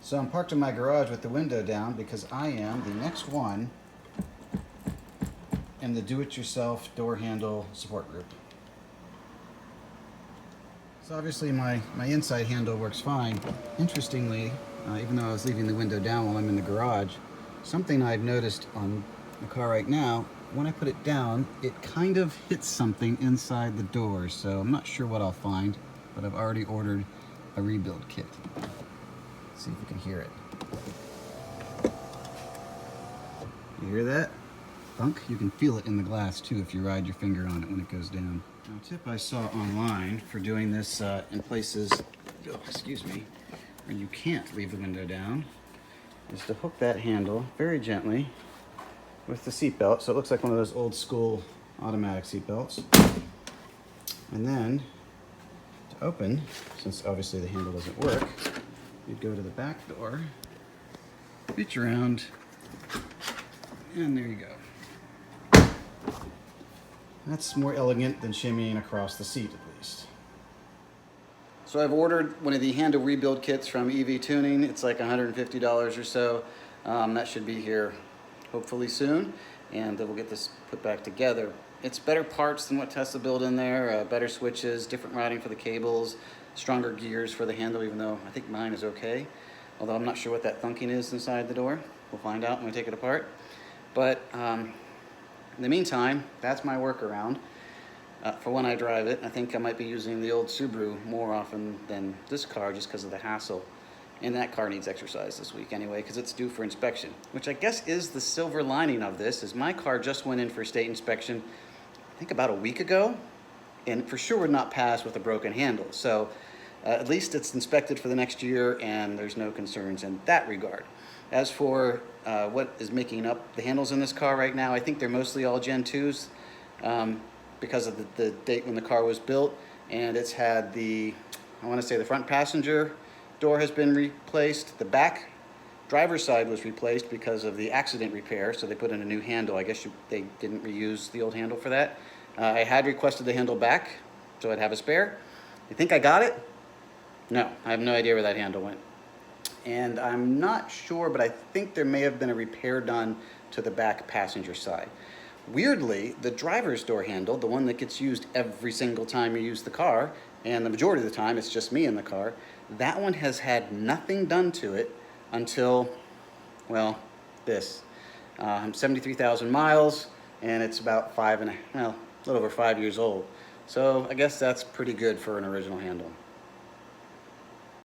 So I'm parked in my garage with the window down because I am the next one in the do-it-yourself door handle support group. So obviously my inside handle works fine. Interestingly, even though I was leaving the window down while I'm in the garage, something I've noticed on the car right now, when I put it down, it kind of hits something inside the door. So I'm not sure what I'll find, but I've already ordered a rebuild kit. Let's see if you can hear it. You hear that? Thunk? You can feel it in the glass too if you ride your finger on it when it goes down. Now, a tip I saw online for doing this in places, where you can't leave the window down, is to hook that handle very gently with the seatbelt, so it looks like one of those old school automatic seatbelts. And then to open, since obviously the handle doesn't work, you'd go to the back door, reach around, and there you go. That's more elegant than shimmying across the seat, at least. So I've ordered one of the handle rebuild kits from EV Tuning. It's like $150 or so. That should be here hopefully soon, and we'll get this put back together. It's better parts than what Tesla built in there, better switches, different routing for the cables, stronger gears for the handle, even though I think mine is okay. Although I'm not sure what that thunking is inside the door. We'll find out when we take it apart. But in the meantime, that's my workaround for when I drive it. I think I might be using the old Subaru more often than this car just because of the hassle. And that car needs exercise this week anyway because it's due for inspection, which I guess is the silver lining of this, is my car just went in for state inspection, I think about a week ago, and for sure would not pass with a broken handle. So at least it's inspected for the next year and there's no concerns in that regard. As for what is making up the handles in this car right now, I think they're mostly all Gen 2s because of the date when the car was built, and it's had the front passenger door has been replaced. The back driver's side was replaced because of the accident repair, so they put in a new handle. I guess they didn't reuse the old handle for that. I had requested the handle back so I'd have a spare. You think I got it? No, I have no idea where that handle went. And I'm not sure, but I think there may have been a repair done to the back passenger side. Weirdly, the driver's door handle, the one that gets used every single time you use the car, and the majority of the time it's just me in the car, that one has had nothing done to it until, well, this. 73,000 miles, and it's about a little over 5 years old. So I guess that's pretty good for an original handle.